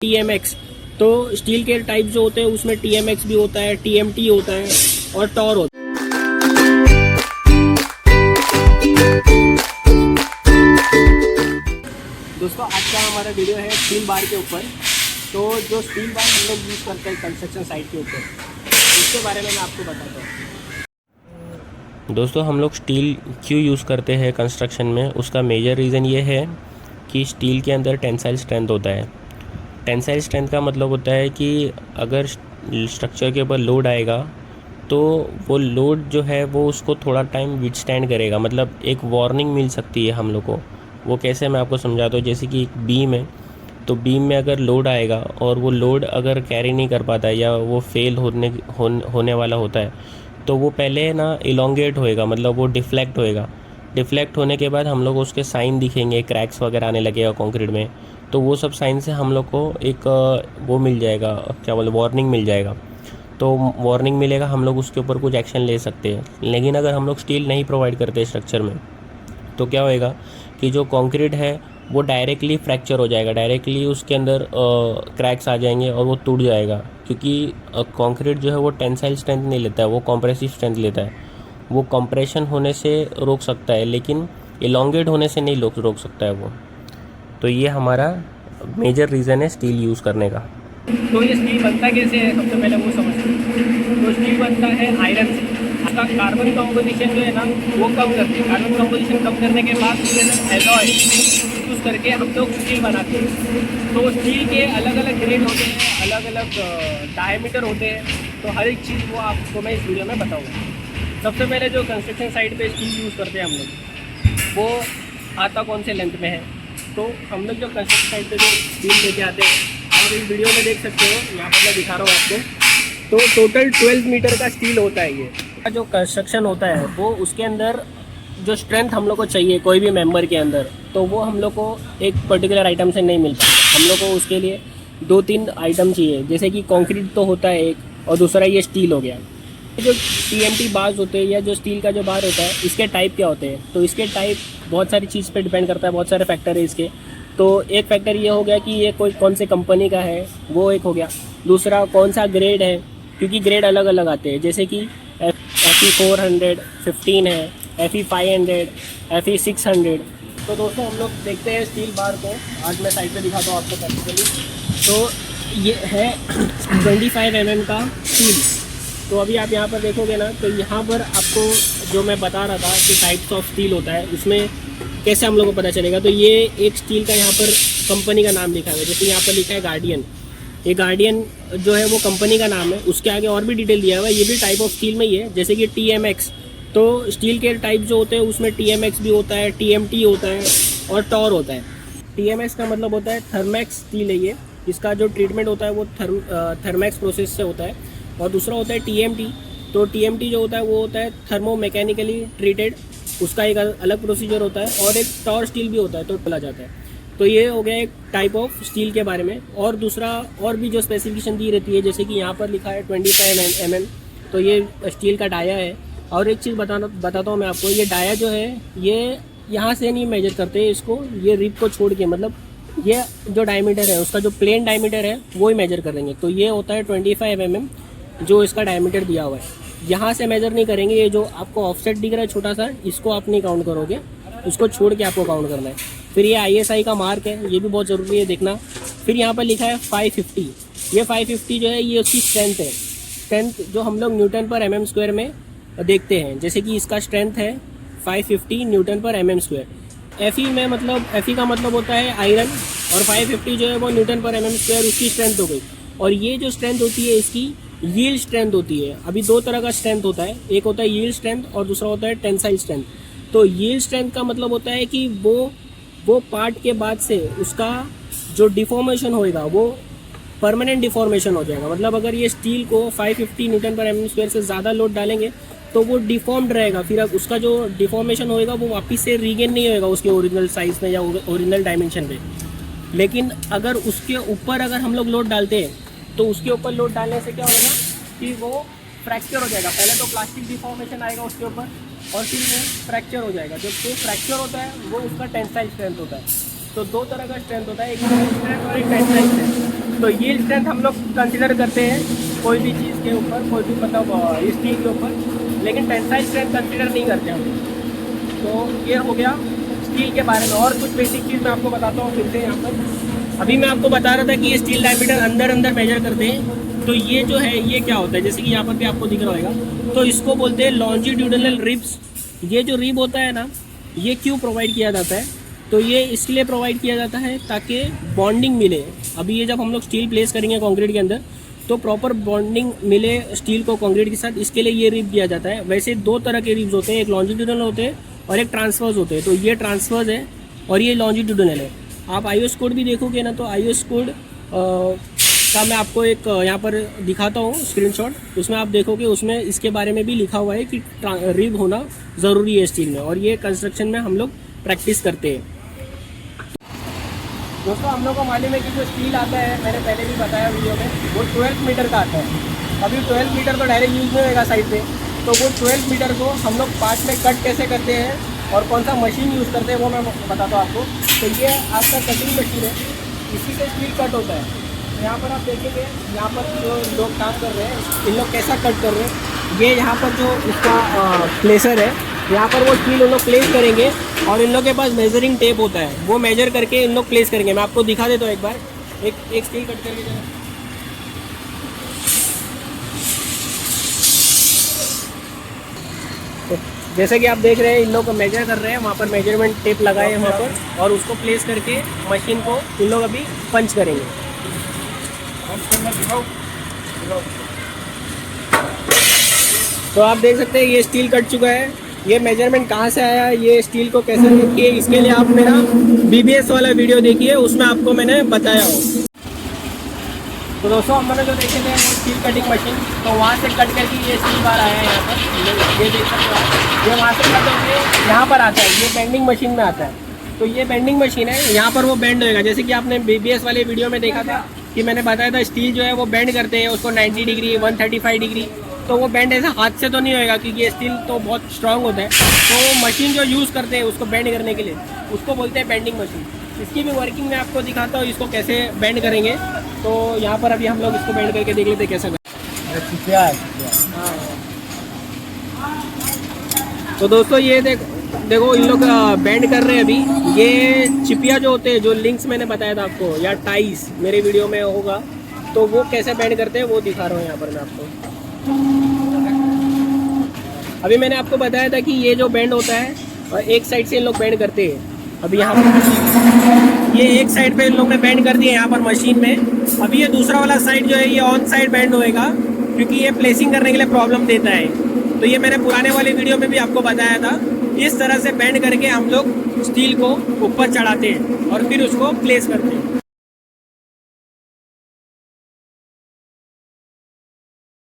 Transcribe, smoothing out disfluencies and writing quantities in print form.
TMX। तो स्टील के टाइप जो होते हैं उसमें TMX भी होता है, TMT होता है और टॉर होता है। दोस्तों आज का हमारा वीडियो है स्टील बार के ऊपर। तो जो स्टील बार हम लोग यूज़ करते हैं कंस्ट्रक्शन साइट के ऊपर, उसके बारे में मैं आपको बताता हूँ। दोस्तों हम लोग स्टील क्यों यूज़ करते हैं कंस्ट्रक्शन में, उसका मेजर रीज़न ये है कि स्टील के अंदर टेंसाइल स्ट्रेंथ होता है। टेंसाइल स्ट्रेंथ का मतलब होता है कि अगर स्ट्रक्चर के ऊपर लोड आएगा तो वो लोड जो है वो उसको थोड़ा टाइम विथस्टैंड करेगा, मतलब एक वार्निंग मिल सकती है हम लोग को। वो कैसे, मैं आपको समझाता हूँ। जैसे कि एक बीम है, तो बीम में अगर लोड आएगा और वो लोड अगर कैरी नहीं कर पाता है या वो फेल होने वाला होता है, तो वो पहले ना इलोंगेट होएगा, मतलब वो डिफ्लेक्ट होएगा। डिफ्लेक्ट होने के बाद हम लोग को उसके साइन दिखेंगे, क्रैक्स वगैरह आने लगेगा कंक्रीट में। तो वो सब साइन से हम लोग को एक वो मिल जाएगा, क्या बोले, वार्निंग मिल जाएगा। तो वार्निंग मिलेगा, हम लोग उसके ऊपर कुछ एक्शन ले सकते हैं। लेकिन अगर हम लोग स्टील नहीं प्रोवाइड करते स्ट्रक्चर में, तो क्या होएगा कि जो कंक्रीट है वो डायरेक्टली फ्रैक्चर हो जाएगा, डायरेक्टली उसके अंदर क्रैक्स आ जाएंगे और वो टूट जाएगा। क्योंकि कंक्रीट जो है वो टेंसाइल स्ट्रेंथ नहीं लेता है, वो कॉम्प्रेसिव स्ट्रेंथ लेता है। वो कंप्रेशन होने से रोक सकता है, लेकिन इलोंगेट होने से नहीं रोक सकता है वो। तो ये हमारा मेजर रीज़न है स्टील यूज़ करने का। तो ये स्टील बनता कैसे है, सबसे पहले वो समझते हैं। तो स्टील बनता है आयरन से। इसका कार्बन कंपोजिशन जो है ना वो कम करते हैं। कार्बन कंपोजिशन कम करने के बाद एलॉय यूज़ करके हम लोग स्टील बनाते हैं। तो स्टील के अलग अलग ग्रेड होते हैं, अलग अलग डायमीटर होते हैं। तो हर एक चीज़ वो आपको मैं इस वीडियो में बताऊँगा। सबसे पहले जो कंस्ट्रक्शन साइट पे स्टील यूज़ करते हैं हम लोग, वो आता कौन से लेंथ में है। तो हम लोग जो कंस्ट्रक्शन साइट पे जो स्टील लेके आते हैं, आप इस वीडियो में देख सकते हो, यहाँ पर मैं दिखा रहा हूँ आपको। तो टोटल 12 मीटर का स्टील होता है ये। जो कंस्ट्रक्शन होता है वो उसके अंदर जो स्ट्रेंथ हम लोग को चाहिए कोई भी मेंबर के अंदर, तो वो हम लोग को एक पर्टिकुलर आइटम से नहीं मिलता। हम लोग को उसके लिए 2-3 आइटम चाहिए। जैसे कि कंक्रीट तो होता है एक, और दूसरा ये स्टील हो गया। जो TMT बार्स होते हैं या जो स्टील का जो बार होता है, इसके टाइप क्या होते हैं। तो इसके टाइप बहुत सारी चीज़ पे डिपेंड करता है, बहुत सारे फैक्टर है इसके। तो एक फैक्टर ये हो गया कि ये कोई कौन से कंपनी का है, वो एक हो गया। दूसरा कौन सा ग्रेड है, क्योंकि ग्रेड अलग अलग आते हैं। जैसे कि FE 400 15 है, FE 500, FE 600। तो दोस्तों हम लोग देखते हैं स्टील बार को। आज मैं साइड पे दिखाता हूँ आपको प्रैक्टिकली। तो ये है 25 mm का स्टील। तो अभी आप यहाँ पर देखोगे ना, तो यहाँ पर आपको जो मैं बता रहा था कि टाइप्स ऑफ स्टील होता है, उसमें कैसे हम लोग को पता चलेगा। तो ये एक स्टील का यहाँ पर कंपनी का नाम लिखा हुआ है। जैसे यहाँ पर लिखा है गार्डियन। ये गार्डियन जो है वो कंपनी का नाम है। उसके आगे और भी डिटेल दिया हुआ है। ये भी टाइप ऑफ स्टील में ही है। जैसे कि TMX। तो स्टील के टाइप जो होते हैं उसमें TMX भी होता है, TMT होता है और टॉर होता है। TMX का मतलब होता है थर्मैक्स स्टील है ये। इसका जो ट्रीटमेंट होता है वो थर्मैक्स प्रोसेस से होता है। और दूसरा होता है TMT। तो TMT जो होता है वो होता है थर्मो मैकेनिकली ट्रीटेड, उसका एक अलग प्रोसीजर होता है। और एक टॉर स्टील भी होता है, तो बोला जाता है। तो ये हो गया एक टाइप ऑफ स्टील के बारे में। और दूसरा और भी जो स्पेसिफिकेशन दी रहती है, जैसे कि यहाँ पर लिखा है 25 mm। तो ये स्टील का डाया है। और एक चीज़ बताता हूँ मैं आपको। ये डाया जो है ये यहाँ से नहीं मेजर करते इसको, ये रिब को छोड़ के, मतलब ये जो डायमीटर है उसका जो प्लेन डायमीटर है वो ही मेजर करेंगे। तो ये होता है 25 mm जो इसका डायमीटर दिया हुआ है। यहाँ से मेजर नहीं करेंगे। ये जो आपको ऑफसेट दिख रहा है छोटा सा, इसको आप नहीं काउंट करोगे, उसको छोड़ के आपको काउंट करना है। फिर ये ISI का मार्क है, ये भी बहुत ज़रूरी है देखना। फिर यहाँ पर लिखा है 550। ये 550 जो है ये उसकी स्ट्रेंथ है। स्ट्रेंथ जो हम लोग न्यूटन पर mm² में देखते हैं। जैसे कि इसका स्ट्रेंथ है 550 न्यूटन पर mm²। FE में मतलब FE का मतलब होता है आयरन, और 550 जो है वो न्यूटन पर mm² उसकी स्ट्रेंथ हो गई। और ये जो स्ट्रेंथ होती है इसकी यील्ड स्ट्रेंथ होती है। अभी दो तरह का स्ट्रेंथ होता है, एक होता है यील्ड स्ट्रेंथ और दूसरा होता है टेंसाइल स्ट्रेंथ। तो यील्ड स्ट्रेंथ का मतलब होता है कि वो पार्ट के बाद से उसका जो डिफॉर्मेशन होएगा वो परमानेंट डिफॉर्मेशन हो जाएगा। मतलब अगर ये स्टील को 550 न्यूटन पर mm² से ज़्यादा लोड डालेंगे तो वो डिफॉर्म्ड रहेगा। फिर उसका जो डिफॉर्मेशन होएगा वो वापस से रीगेन नहीं होएगा उसके ओरिजिनल साइज में या ओरिजिनल डायमेंशन पे। लेकिन अगर उसके ऊपर अगर हम लोग लोड डालते हैं, तो उसके ऊपर लोड डालने से क्या होगा कि वो फ्रैक्चर हो जाएगा। पहले तो प्लास्टिक डिफॉर्मेशन आएगा उसके ऊपर, और फिर वो फ्रैक्चर हो जाएगा। जब तो फ्रैक्चर होता है वो उसका टेंसाइल स्ट्रेंथ होता है। तो दो तरह का स्ट्रेंथ होता है, एक स्ट्रेंथ और एक टेंसाइल स्ट्रेंथ। तो यील्ड स्ट्रेंथ हम लोग कंसिडर करते हैं कोई भी चीज़ के ऊपर, कोई भी मतलब स्टील के ऊपर, लेकिन टेंसाइल स्ट्रेंथ कंसिडर नहीं करते हम। तो ये हो गया स्टील के बारे में। और कुछ बेसिक चीज़ मैं आपको बताता हूँ फिर से यहाँ पर। अभी मैं आपको बता रहा था कि ये स्टील डायमीटर अंदर अंदर मेजर करते हैं। तो ये जो है ये क्या होता है, जैसे कि यहाँ पर भी आपको दिख रहा होगा, तो इसको बोलते हैं लॉन्जिट्यूडिनल रिब्स। ये जो रिब होता है ना, ये क्यों प्रोवाइड किया जाता है, तो ये इसलिए प्रोवाइड किया जाता है ताकि बॉन्डिंग मिले। अभी ये जब हम लोग स्टील प्लेस करेंगे कंक्रीट के अंदर, तो प्रॉपर बॉन्डिंग मिले स्टील को कंक्रीट के साथ, इसके लिए ये रिब दिया जाता है। वैसे दो तरह के रिब्स होते हैं, एक लॉन्जिट्यूडिनल होते हैं और एक ट्रांसवर्स होते हैं। तो ये ट्रांसवर्स है और ये लॉन्जिट्यूडिनल है। आप आईओएस कोड भी देखोगे ना, तो आईओएस कोड का मैं आपको एक यहाँ पर दिखाता हूँ स्क्रीनशॉट, उसमें आप देखोगे उसमें इसके बारे में भी लिखा हुआ है कि रिब होना ज़रूरी है स्टील में, और ये कंस्ट्रक्शन में हम लोग प्रैक्टिस करते हैं। दोस्तों हम लोग को मालूम है कि जो स्टील आता है, मैंने पहले भी बताया वीडियो में, वो 12 मीटर का आता है। अभी 12 मीटर तो डायरेक्ट यूज़ नहीं होगा साइड पे, तो वो 12 मीटर को हम लोग पार्ट में कट कैसे करते हैं और कौन सा मशीन यूज़ करते हैं वो मैं बताता हूँ आपको। तो ये आपका कटिंग मशीन है, इसी से स्टील कट होता है। तो यहाँ पर आप देखेंगे, यहाँ पर जो लोग काम कर रहे हैं, इन लोग कैसा कट कर रहे हैं। ये यहाँ पर जो इसका प्लेसर है, यहाँ पर वो स्टील उन लोग प्लेस करेंगे और इन लोग के पास मेजरिंग टेप होता है, वो मेजर करके इन लोग प्लेस करेंगे। मैं आपको दिखा देता हूँ एक बार, एक स्टील कट करके जरा। तो जैसे कि आप देख रहे हैं, इन लोग को मेजर कर रहे हैं, वहाँ पर मेजरमेंट टेप लगाए हैं वहाँ पर, और उसको प्लेस करके मशीन को इन लोग अभी पंच करेंगे। तो आप देख सकते हैं ये स्टील कट चुका है। ये मेजरमेंट कहाँ से आया, ये स्टील को कैसे किए, इसके लिए आप मेरा बीबीएस वाला वीडियो देखिए, उसमें आपको मैंने बताया हो। तो दोस्तों हम लोग जो देखे थे स्टील कटिंग मशीन, तो वहाँ से कट करके ये स्टील बार आया है यहाँ पर, ये देख सकते हो आप। ये वहाँ से कट करके यहाँ पर आता है, ये बेंडिंग मशीन में आता है। तो ये बेंडिंग मशीन है, यहाँ पर वो बेंड होएगा। जैसे कि आपने बीबीएस वाले वीडियो में देखा था कि मैंने बताया था स्टील जो है वो बेंड करते हैं उसको 90 डिग्री 135 डिग्री। तो वो बेंड ऐसा हाथ से तो नहीं होएगा, क्योंकि ये स्टील तो बहुत स्ट्रांग होता है। तो वो मशीन जो यूज़ करते हैं उसको बेंड करने के लिए, उसको बोलते हैं बेंडिंग मशीन। इसकी भी वर्किंग मैं आपको दिखाता हूँ, इसको कैसे बेंड करेंगे। तो यहाँ पर अभी हम लोग इसको बेंड करके देख लेते हैं कैसा हाँ। तो दोस्तों ये देखो इन लोग बेंड कर रहे हैं अभी। ये चिपिया जो होते हैं, जो लिंक्स मैंने बताया था आपको, या टाइस मेरे वीडियो में होगा, तो वो कैसे बेंड करते हैं वो दिखा रहा हूँ यहाँ पर मैं आपको। अभी मैंने आपको बताया था कि ये जो बेंड होता है, और एक साइड से इन लोग बेंड करते हैं। अभी यहाँ पर ये एक साइड पे इन लोग ने बेंड कर दिया यहाँ पर मशीन में। अभी ये दूसरा वाला साइड जो है ये ऑन साइड बेंड होएगा, क्योंकि ये प्लेसिंग करने के लिए प्रॉब्लम देता है। तो ये मैंने पुराने वाले वीडियो में भी आपको बताया था। इस तरह से बेंड करके हम लोग स्टील को ऊपर चढ़ाते हैं और फिर उसको प्लेस करते हैं।